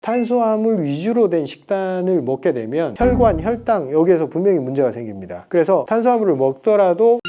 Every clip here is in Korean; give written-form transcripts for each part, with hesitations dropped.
탄수화물 위주로 된 식단을 먹게 되면 혈관, 혈당 여기에서 분명히 문제가 생깁니다. 그래서 탄수화물을 먹더라도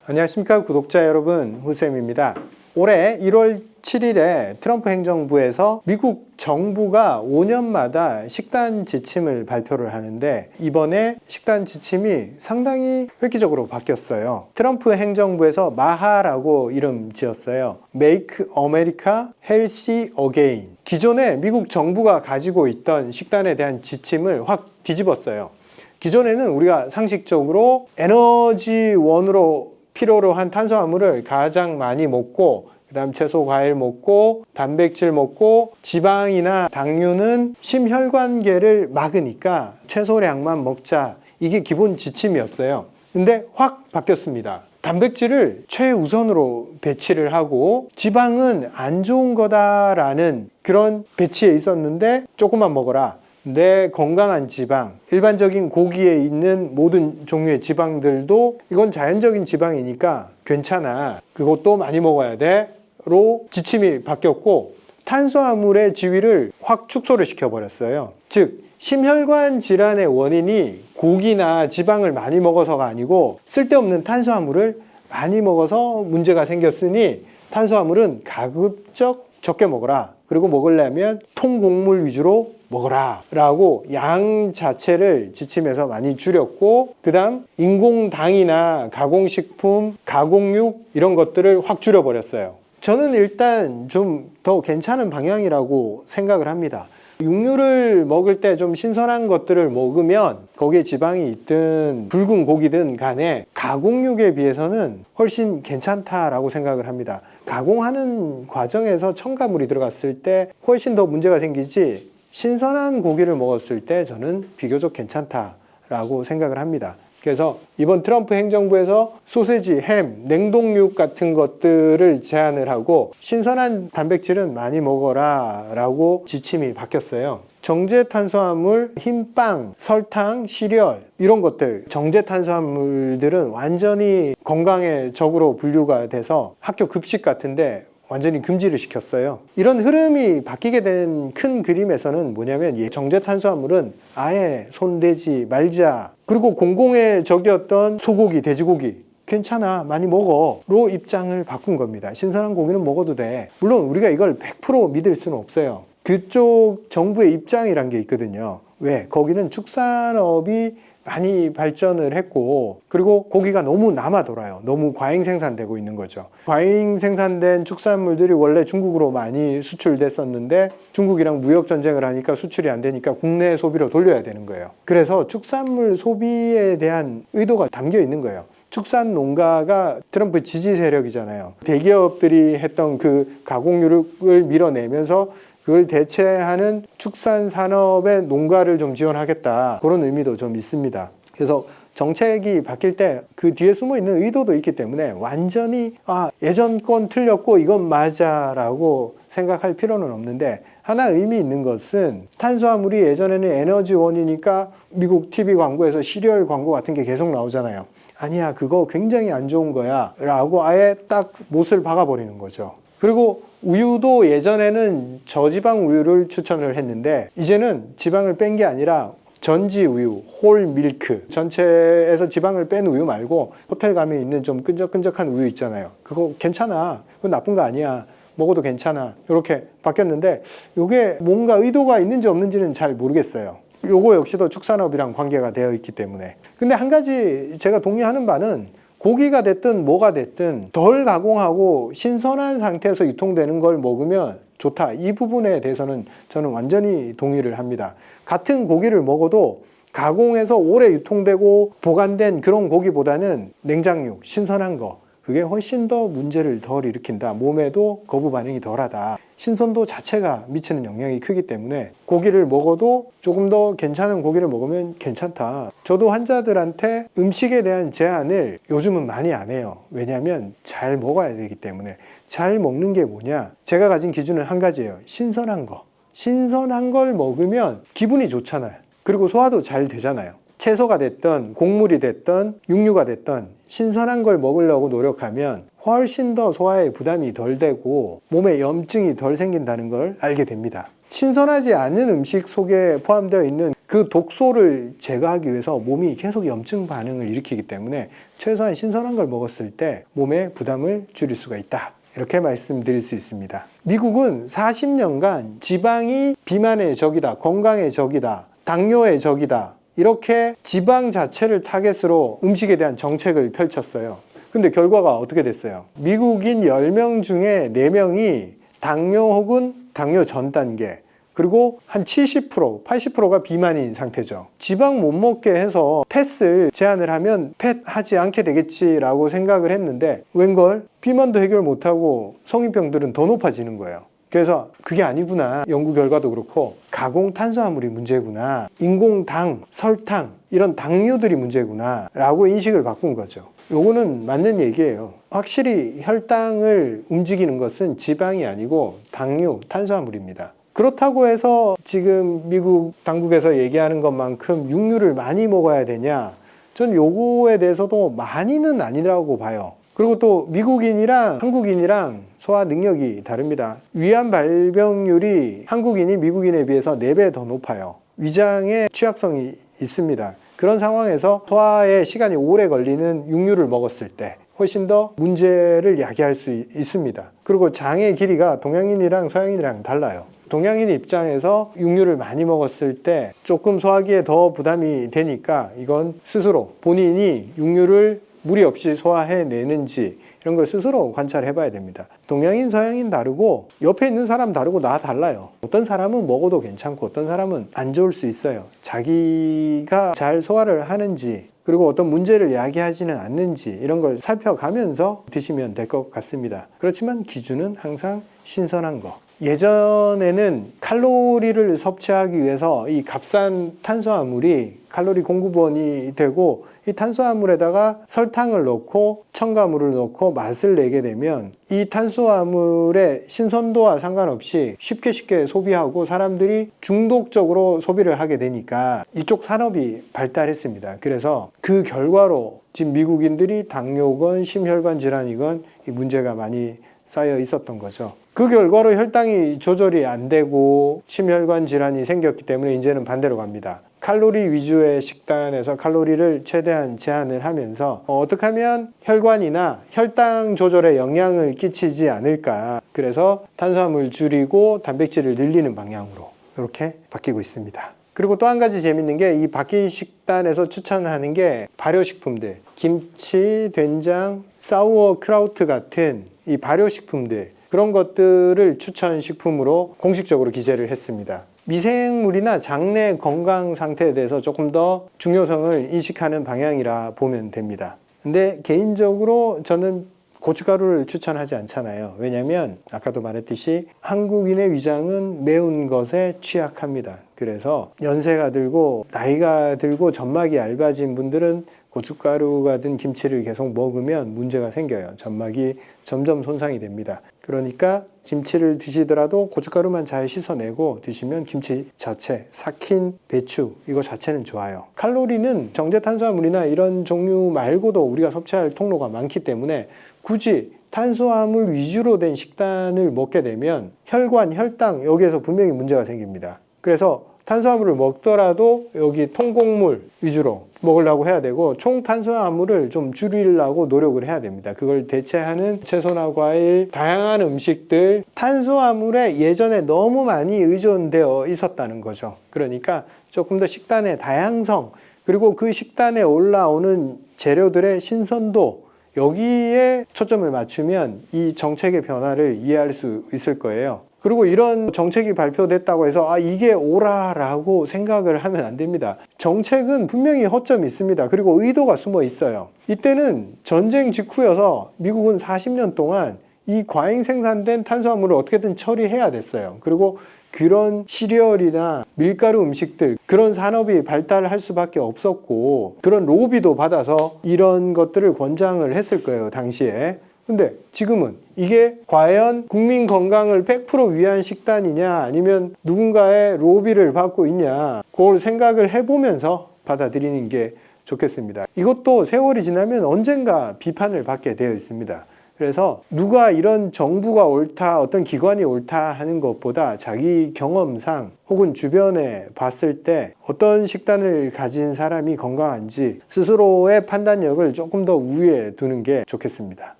안녕하십니까 구독자 여러분, 후쌤입니다. 올해 1월 7일에 트럼프 행정부에서 미국 정부가 5년마다 식단 지침을 발표를 하는데 이번에 식단 지침이 상당히 획기적으로 바뀌었어요. 트럼프 행정부에서 마하라고 이름 지었어요. Make America Healthy Again. 기존에 미국 정부가 가지고 있던 식단에 대한 지침을 확 뒤집었어요. 기존에는 우리가 상식적으로 에너지원으로 필요로 한 탄수화물을 가장 많이 먹고 그 다음 채소 과일 먹고 단백질 먹고 지방이나 당류는 심혈관계를 막으니까 최소량만 먹자, 이게 기본 지침이었어요. 근데 확 바뀌었습니다. 단백질을 최우선으로 배치를 하고 지방은 안 좋은 거다라는 그런 배치에 있었는데 조금만 먹어라. 내 건강한 지방, 일반적인 고기에 있는 모든 종류의 지방들도 이건 자연적인 지방이니까 괜찮아, 그것도 많이 먹어야 돼 로 지침이 바뀌었고 탄수화물의 지위를 확 축소를 시켜버렸어요. 즉 심혈관 질환의 원인이 고기나 지방을 많이 먹어서가 아니고 쓸데없는 탄수화물을 많이 먹어서 문제가 생겼으니 탄수화물은 가급적 적게 먹어라, 그리고 먹으려면 통곡물 위주로 먹어라 라고 양 자체를 지침에서 많이 줄였고, 그 다음 인공당이나 가공식품, 가공육 이런 것들을 확 줄여버렸어요. 저는 일단 좀 더 괜찮은 방향이라고 생각을 합니다. 육류를 먹을 때 좀 신선한 것들을 먹으면 거기에 지방이 있든 붉은 고기든 간에 가공육에 비해서는 훨씬 괜찮다라고 생각을 합니다. 가공하는 과정에서 첨가물이 들어갔을 때 훨씬 더 문제가 생기지, 신선한 고기를 먹었을 때 저는 비교적 괜찮다라고 생각을 합니다. 그래서 이번 트럼프 행정부에서 소세지, 햄, 냉동육 같은 것들을 제한을 하고 신선한 단백질은 많이 먹어라 라고 지침이 바뀌었어요. 정제 탄수화물, 흰빵, 설탕, 시리얼 이런 것들, 정제 탄수화물들은 완전히 건강에 적으로 분류가 돼서 학교 급식 같은데 완전히 금지를 시켰어요. 이런 흐름이 바뀌게 된 큰 그림에서는 뭐냐면 정제 탄수화물은 아예 손대지 말자, 그리고 공공의 적이었던 소고기, 돼지고기 괜찮아 많이 먹어 로 입장을 바꾼 겁니다. 신선한 고기는 먹어도 돼. 물론 우리가 이걸 100% 믿을 수는 없어요. 그쪽 정부의 입장이란 게 있거든요. 왜? 거기는 축산업이 많이 발전을 했고, 그리고 고기가 너무 남아 돌아요. 너무 과잉 생산되고 있는 거죠. 과잉 생산된 축산물들이 원래 중국으로 많이 수출됐었는데 중국이랑 무역 전쟁을 하니까 수출이 안 되니까 국내 소비로 돌려야 되는 거예요. 그래서 축산물 소비에 대한 의도가 담겨 있는 거예요. 축산 농가가 트럼프 지지 세력이잖아요. 대기업들이 했던 그 가공육을 밀어내면서 그걸 대체하는 축산 산업의 농가를 좀 지원하겠다, 그런 의미도 좀 있습니다. 그래서 정책이 바뀔 때 그 뒤에 숨어 있는 의도도 있기 때문에 완전히 예전 건 틀렸고 이건 맞아 라고 생각할 필요는 없는데, 하나 의미 있는 것은 탄수화물이 예전에는 에너지원이니까 미국 TV 광고에서 시리얼 광고 같은 게 계속 나오잖아요. 아니야, 그거 굉장히 안 좋은 거야 라고 아예 딱 못을 박아버리는 거죠. 그리고 우유도 예전에는 저지방 우유를 추천을 했는데 이제는 지방을 뺀 게 아니라 전지 우유, 홀 밀크, 전체에서 지방을 뺀 우유 말고 호텔 가면 있는 좀 끈적끈적한 우유 있잖아요. 그거 괜찮아, 그거 나쁜 거 아니야, 먹어도 괜찮아, 이렇게 바뀌었는데 이게 뭔가 의도가 있는지 없는지는 잘 모르겠어요. 요거 역시도 축산업이랑 관계가 되어 있기 때문에. 근데 한 가지 제가 동의하는 바는 고기가 됐든 뭐가 됐든 덜 가공하고 신선한 상태에서 유통되는 걸 먹으면 좋다, 이 부분에 대해서는 저는 완전히 동의를 합니다. 같은 고기를 먹어도 가공해서 오래 유통되고 보관된 그런 고기보다는 냉장육, 신선한 거, 그게 훨씬 더 문제를 덜 일으킨다. 몸에도 거부 반응이 덜하다. 신선도 자체가 미치는 영향이 크기 때문에 고기를 먹어도 조금 더 괜찮은 고기를 먹으면 괜찮다. 저도 환자들한테 음식에 대한 제한을 요즘은 많이 안 해요. 왜냐하면 잘 먹어야 되기 때문에. 잘 먹는 게 뭐냐? 제가 가진 기준은 한 가지예요. 신선한 거. 신선한 걸 먹으면 기분이 좋잖아요. 그리고 소화도 잘 되잖아요. 채소가 됐든 곡물이 됐든 육류가 됐든 신선한 걸 먹으려고 노력하면 훨씬 더 소화에 부담이 덜 되고 몸에 염증이 덜 생긴다는 걸 알게 됩니다. 신선하지 않은 음식 속에 포함되어 있는 그 독소를 제거하기 위해서 몸이 계속 염증 반응을 일으키기 때문에 최소한 신선한 걸 먹었을 때 몸에 부담을 줄일 수가 있다. 이렇게 말씀드릴 수 있습니다. 미국은 40년간 지방이 비만의 적이다, 건강의 적이다, 당뇨의 적이다, 이렇게 지방 자체를 타겟으로 음식에 대한 정책을 펼쳤어요. 근데 결과가 어떻게 됐어요? 미국인 10명 중에 4명이 당뇨 혹은 당뇨 전 단계, 그리고 한 70%, 80%가 비만인 상태죠. 지방 못 먹게 해서 펫을 제한을 하면 펫 하지 않게 되겠지라고 생각을 했는데 웬걸 비만도 해결 못하고 성인병들은 더 높아지는 거예요. 그래서 그게 아니구나. 연구 결과도 그렇고 가공 탄수화물이 문제구나. 인공당, 설탕 이런 당류들이 문제구나 라고 인식을 바꾼 거죠. 요거는 맞는 얘기예요. 확실히 혈당을 움직이는 것은 지방이 아니고 당류, 탄수화물입니다. 그렇다고 해서 지금 미국 당국에서 얘기하는 것만큼 육류를 많이 먹어야 되냐? 전 요거에 대해서도 많이는 아니라고 봐요. 그리고 또 미국인이랑 한국인이랑 소화 능력이 다릅니다. 위암 발병률이 한국인이 미국인에 비해서 4배 더 높아요. 위장에 취약성이 있습니다. 그런 상황에서 소화에 시간이 오래 걸리는 육류를 먹었을 때 훨씬 더 문제를 야기할 수 있습니다. 그리고 장의 길이가 동양인이랑 서양인이랑 달라요. 동양인 입장에서 육류를 많이 먹었을 때 조금 소화기에 더 부담이 되니까 이건 스스로 본인이 육류를 무리 없이 소화해내는지 이런 걸 스스로 관찰해 봐야 됩니다. 동양인, 서양인 다르고 옆에 있는 사람 다르고 다 달라요. 어떤 사람은 먹어도 괜찮고 어떤 사람은 안 좋을 수 있어요. 자기가 잘 소화를 하는지 그리고 어떤 문제를 야기하지는 않는지 이런 걸 살펴가면서 드시면 될 것 같습니다. 그렇지만 기준은 항상 신선한 거. 예전에는 칼로리를 섭취하기 위해서 이 값싼 탄수화물이 칼로리 공급원이 되고 이 탄수화물에다가 설탕을 넣고 첨가물을 넣고 맛을 내게 되면 이 탄수화물의 신선도와 상관없이 쉽게 소비하고 사람들이 중독적으로 소비를 하게 되니까 이쪽 산업이 발달했습니다. 그래서 그 결과로 지금 미국인들이 당뇨건 심혈관 질환이건 이 문제가 많이 쌓여 있었던 거죠. 그 결과로 혈당이 조절이 안 되고 심혈관 질환이 생겼기 때문에 이제는 반대로 갑니다. 칼로리 위주의 식단에서 칼로리를 최대한 제한을 하면서 어떻게 하면 혈관이나 혈당 조절에 영향을 끼치지 않을까. 그래서 탄수화물 줄이고 단백질을 늘리는 방향으로 이렇게 바뀌고 있습니다. 그리고 또 한 가지 재밌는 게 이 바뀐 식단에서 추천하는 게 발효식품들, 김치, 된장, 사우어크라우트 같은 이 발효식품들 그런 것들을 추천 식품으로 공식적으로 기재를 했습니다. 미생물이나 장내 건강 상태에 대해서 조금 더 중요성을 인식하는 방향이라 보면 됩니다. 근데 개인적으로 저는 고춧가루를 추천하지 않잖아요. 왜냐하면 아까도 말했듯이 한국인의 위장은 매운 것에 취약합니다. 그래서 연세가 들고 나이가 들고 점막이 얇아진 분들은 고춧가루가 든 김치를 계속 먹으면 문제가 생겨요. 점막이 점점 손상이 됩니다. 그러니까 김치를 드시더라도 고춧가루만 잘 씻어내고 드시면 김치 자체, 삭힌 배추 이거 자체는 좋아요. 칼로리는 정제 탄수화물이나 이런 종류 말고도 우리가 섭취할 통로가 많기 때문에 굳이 탄수화물 위주로 된 식단을 먹게 되면 혈관, 혈당 여기에서 분명히 문제가 생깁니다. 그래서 탄수화물을 먹더라도 여기 통곡물 위주로 먹으려고 해야 되고 총 탄수화물을 좀 줄이려고 노력을 해야 됩니다. 그걸 대체하는 채소나 과일, 다양한 음식들, 탄수화물에 예전에 너무 많이 의존되어 있었다는 거죠. 그러니까 조금 더 식단의 다양성, 그리고 그 식단에 올라오는 재료들의 신선도, 여기에 초점을 맞추면 이 정책의 변화를 이해할 수 있을 거예요. 그리고 이런 정책이 발표됐다고 해서 이게 옳아라고 생각을 하면 안 됩니다. 정책은 분명히 허점이 있습니다. 그리고 의도가 숨어 있어요. 이때는 전쟁 직후여서 미국은 40년 동안 이 과잉 생산된 탄수화물을 어떻게든 처리해야 됐어요. 그리고 그런 시리얼이나 밀가루 음식들 그런 산업이 발달할 수밖에 없었고 그런 로비도 받아서 이런 것들을 권장을 했을 거예요, 당시에. 근데 지금은 이게 과연 국민 건강을 100% 위한 식단이냐 아니면 누군가의 로비를 받고 있냐 그걸 생각을 해보면서 받아들이는 게 좋겠습니다. 이것도 세월이 지나면 언젠가 비판을 받게 되어 있습니다. 그래서 누가 이런 정부가 옳다, 어떤 기관이 옳다 하는 것보다 자기 경험상 혹은 주변에 봤을 때 어떤 식단을 가진 사람이 건강한지 스스로의 판단력을 조금 더 우위에 두는 게 좋겠습니다.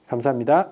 감사합니다.